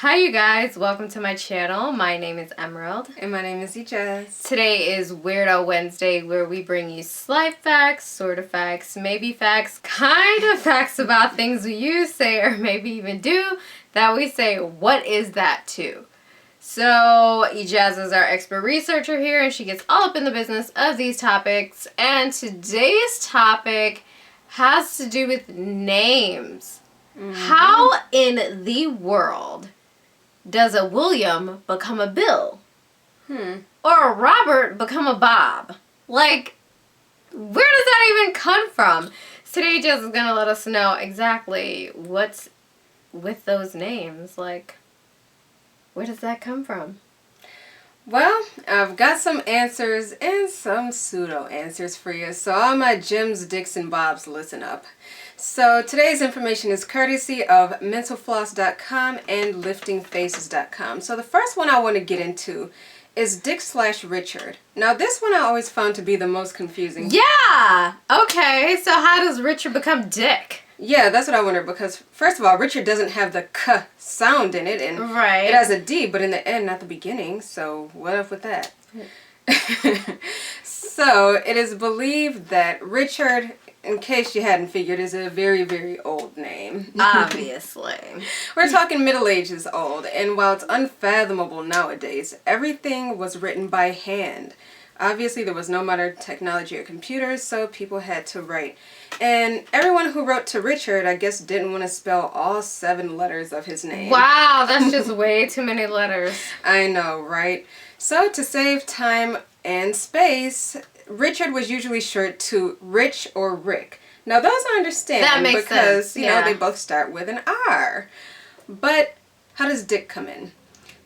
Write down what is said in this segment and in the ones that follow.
Hi you guys, welcome to my channel. My name is Emerald. And my name is Ijaz. Today is Weirdo Wednesday, where we bring you slight facts, sort of facts, maybe facts, kind of facts about things we use, say, or maybe even do, that we say, what is that to? So, Ijaz is our expert researcher here, and she gets all up in the business of these topics. And today's topic has to do with names. How in the world does a William become a Bill? Or a Robert become a Bob? Like, where does that even come from? Today, Jess is going to let us know exactly what's with those names. Like, where does that come from? Well, I've got some answers and some pseudo answers for you. So all my Jims, Dicks, and Bobs, listen up. So today's information is courtesy of mentalfloss.com and liftingfaces.com. So the first one I want to get into is Dick/Richard. Now this one I always found to be the most confusing. Yeah! Okay, so how does Richard become Dick? Yeah, that's what I wonder, because first of all, Richard doesn't have the k sound in it, and Right. it has a D, but in the end, not the beginning, so what up with that? So, it is believed that Richard, in case you hadn't figured, is a very, very old name. Obviously. We're talking Middle Ages old, and while it's unfathomable nowadays, everything was written by hand. Obviously, there was no modern technology or computers, so people had to write. And everyone who wrote to Richard, I guess, didn't want to spell all 7 letters of his name. Wow, that's just way too many letters. I know, right? So, to save time and space, Richard was usually short to Rich or Rick. Now, those I understand That makes because, sense. you know, they both start with an R. But how does Dick come in?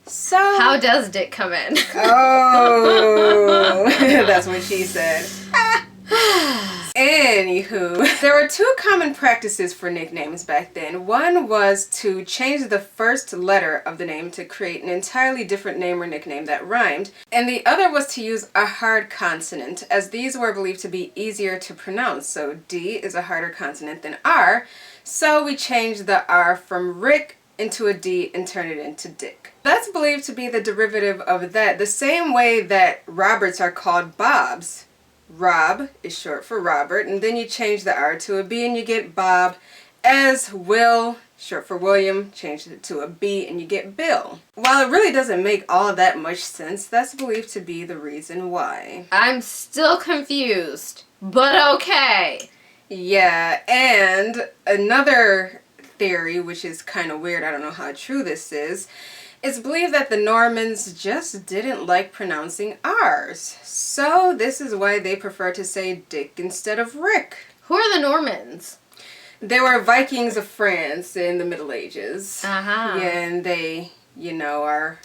So How does Dick come in? Oh, that's what she said. Anywho, there were 2 common practices for nicknames back then. One was to change the first letter of the name to create an entirely different name or nickname that rhymed. And the other was to use a hard consonant, as these were believed to be easier to pronounce. So D is a harder consonant than R. So we changed the R from Rick into a D and turned it into Dick. That's believed to be the derivative of that, the same way that Roberts are called Bobs. Rob is short for Robert, and then you change the R to a B and you get Bob, as Will, short for William, changed it to a B and you get Bill. While it really doesn't make all that much sense, that's believed to be the reason why. I'm still confused, but okay. Yeah, and another theory, which is kind of weird, I don't know how true this is, it's believed that the Normans just didn't like pronouncing R's. So this is why they prefer to say Dick instead of Rick. Who are the Normans? They were Vikings of France in the Middle Ages. Uh-huh. Yeah, and they, you know, are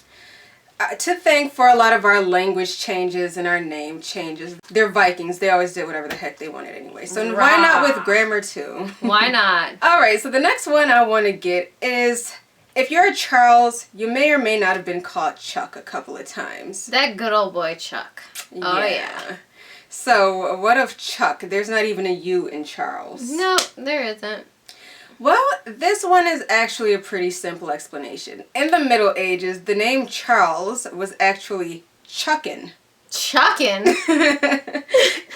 to thank for a lot of our language changes and our name changes. They're Vikings. They always did whatever the heck they wanted anyway. So why not with grammar too? Why not? Alright, so the next one I want to get is, if you're a Charles, you may or may not have been called Chuck a couple of times. That good old boy Chuck. Oh yeah. So what of Chuck? There's not even a U in Charles. No, there isn't. Well, this one is actually a pretty simple explanation. In the Middle Ages, the name Charles was actually Chuckin. Chuckin'?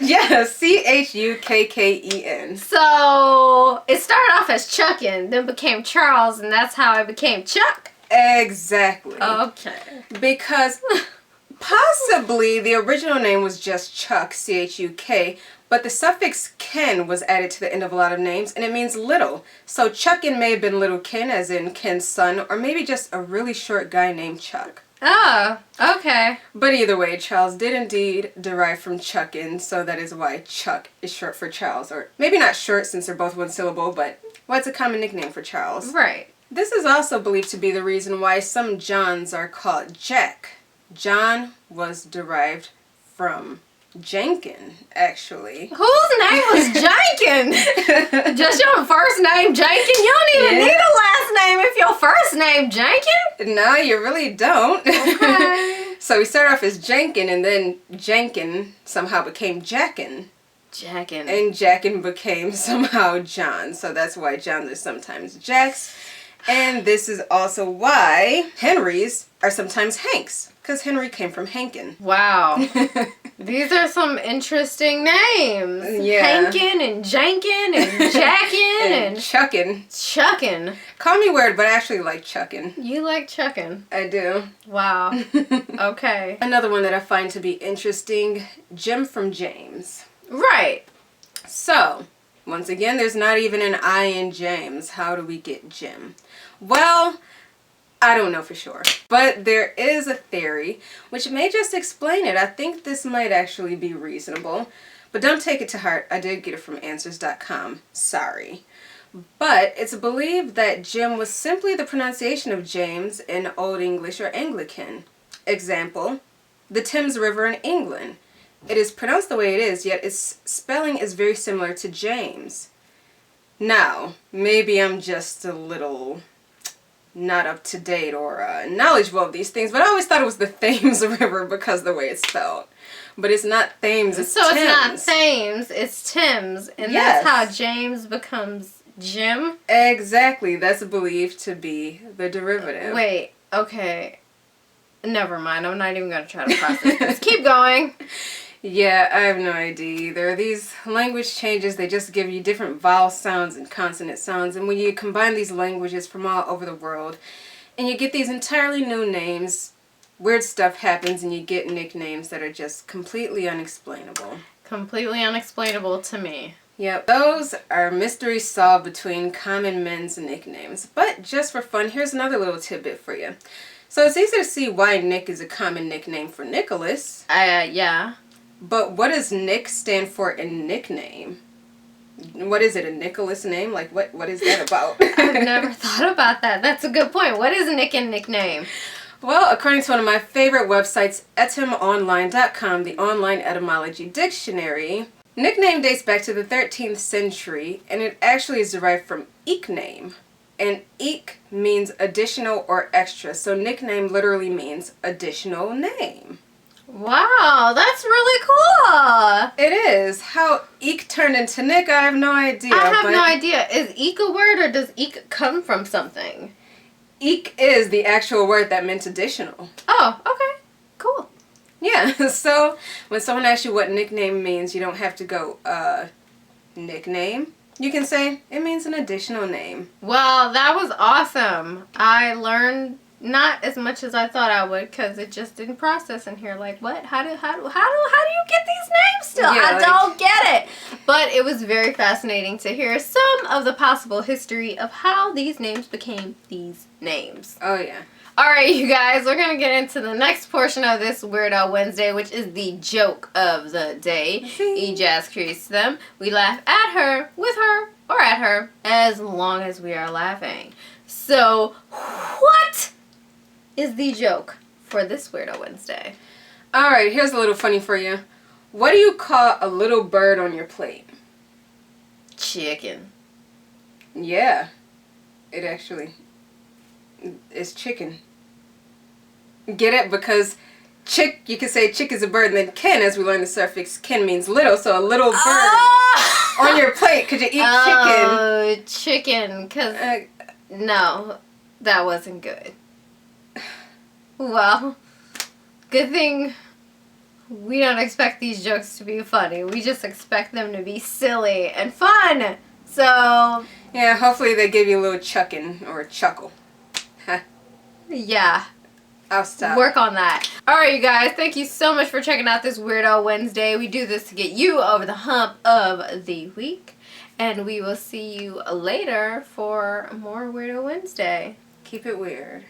Yeah, Chukken. So, it started off as Chuckin', then became Charles, and that's how it became Chuck? Exactly. Okay. Because possibly the original name was just Chuck, Chuk, but the suffix kin was added to the end of a lot of names, and it means little. So Chuckin may have been little Ken, as in Ken's son, or maybe just a really short guy named Chuck. Oh, okay. But either way, Charles did indeed derive from Chuckin, so that is why Chuck is short for Charles. Or maybe not short since they're both one syllable, but what's a common nickname for Charles? Right. This is also believed to be the reason why some Johns are called Jack. John was derived from Jenkin, actually. Whose name was Jenkin? Just your first name Jenkin? You don't even need a last name if your first name Jenkin? No, you really don't. Okay. So we started off as Jenkin, and then Jenkin somehow became Jackin. Jackin'. And Jackin became somehow John. So that's why Johns are sometimes Jacks And this is also why Henrys are sometimes Hanks, because Henry came from Hankin. Wow. These are some interesting names. Yeah. Hankin and Jankin and Jackin and Chuckin. Chuckin. Call me weird, but I actually like Chuckin. You like Chuckin. I do. Wow. Okay. Another one that I find to be interesting, Jim from James. Right. So, once again, there's not even an I in James. How do we get Jim? Well, I don't know for sure. But there is a theory which may just explain it. I think this might actually be reasonable. But don't take it to heart. I did get it from answers.com. Sorry. But it's believed that Jim was simply the pronunciation of James in Old English or Anglican. Example, the Thames River in England. It is pronounced the way it is, yet its spelling is very similar to James. Now, maybe I'm just a little not up to date or knowledgeable of these things, but I always thought it was the Thames River because of the way it's spelled. But it's not Thames, it's so Thames. It's not Thames, it's Thames, and Yes. that's how James becomes Jim? Exactly, that's believed to be the derivative. Wait, okay. Never mind, I'm not even going to try to process this. Keep going. Yeah, I have no idea either. These language changes, they just give you different vowel sounds and consonant sounds. And when you combine these languages from all over the world, and you get these entirely new names, weird stuff happens and you get nicknames that are just completely unexplainable. Completely unexplainable to me. Yep, those are mysteries solved between common men's nicknames. But just for fun, here's another little tidbit for you. So it's easy to see why Nick is a common nickname for Nicholas. Yeah. But what does Nick stand for in nickname? What is it, a Nicholas name? Like, what is that about? I've never thought about that. That's a good point. What is Nick and nickname? Well, according to one of my favorite websites, etymonline.com, the online etymology dictionary, nickname dates back to the 13th century, and it actually is derived from name. And "ek" means additional or extra, so nickname literally means additional name. Wow, that's really cool. It is. How "ek" turned into Nick, I have no idea. I have no idea. Is "ek" a word or does "ek" come from something? "Ek" is the actual word that meant additional. Oh, okay. Cool. Yeah, so when someone asks you what nickname means, you don't have to go, nickname. You can say, it means an additional name. Well, that was awesome. I learned not as much as I thought I would because it just didn't process in here. Like, what? How do you get these names still? Yeah, I don't get it. But it was very fascinating to hear some of the possible history of how these names became these names. Oh, yeah. Alright, you guys, we're going to get into the next portion of this Weirdo Wednesday, which is the joke of the day. E-Jazz creates them. We laugh at her, with her, or at her, as long as we are laughing. So, what is the joke for this Weirdo Wednesday? Alright, here's a little funny for you. What do you call a little bird on your plate? Chicken. Yeah, it actually is chicken. Get it? Because chick, you can say chick is a bird, and then ken, as we learned the suffix ken means little, so a little bird on your plate. Could you eat chicken? Oh, chicken, because no, that wasn't good. Well, good thing we don't expect these jokes to be funny. We just expect them to be silly and fun. So, yeah, hopefully they give you a little chuckin' or a chuckle. Yeah. I'll stop. Work on that. Alright, you guys. Thank you so much for checking out this Weirdo Wednesday. We do this to get you over the hump of the week. And we will see you later for more Weirdo Wednesday. Keep it weird.